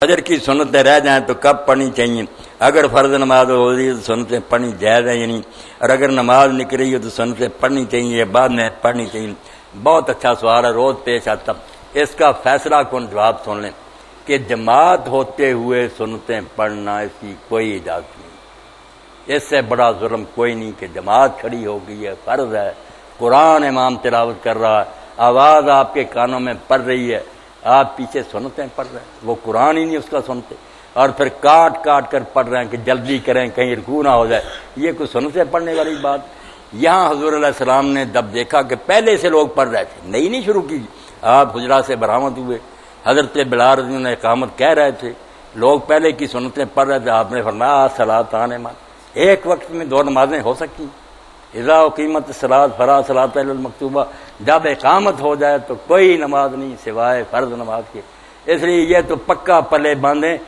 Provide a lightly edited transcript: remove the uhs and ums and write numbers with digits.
فجر کی سنتیں رہ جائیں تو کب پڑھنی چاہیے؟ اگر فرض نماز ہو رہی ہے تو سنتیں پڑھنی جائز ہے یا نہیں، اور اگر نماز نکل رہی ہے تو سنتیں پڑھنی چاہیے یا بعد میں پڑھنی چاہیے؟ بہت اچھا سوال ہے، روز پیش آتا۔ اس کا فیصلہ کن جواب سن لیں کہ جماعت ہوتے ہوئے سنتیں پڑھنا اس کی کوئی اجازت نہیں۔ اس سے بڑا ظلم کوئی نہیں کہ جماعت کھڑی ہو گئی ہے، فرض ہے، قرآن امام تلاوت کر رہا ہے، آواز آپ کے کانوں میں پڑ رہی ہے، آپ پیچھے سنتیں پڑھ رہے ہیں، وہ قرآن ہی نہیں اس کا سنتے، اور پھر کاٹ کاٹ کر پڑھ رہے ہیں کہ جلدی کریں کہیں رکوع نہ ہو جائے۔ یہ کوئی سنتیں پڑھنے والی بات؟ یہاں حضور علیہ السلام نے جب دیکھا کہ پہلے سے لوگ پڑھ رہے تھے، نئی نہیں شروع کی، آپ حجرات سے برآمد ہوئے، حضرت بلال رضی اللہ عنہ اقامت کہہ رہے تھے، لوگ پہلے کی سنتیں پڑھ رہے تھے، آپ نے فرمایا صلاۃ ایک وقت میں دو نمازیں ہو سکتی ہیں، اذا اقیمت الصلاۃ فلا صلاۃ الا المکتوبہ، جب اقامت ہو جائے تو کوئی نماز نہیں سوائے فرض نماز کے۔ اس لیے یہ تو پکا پلے باندھیں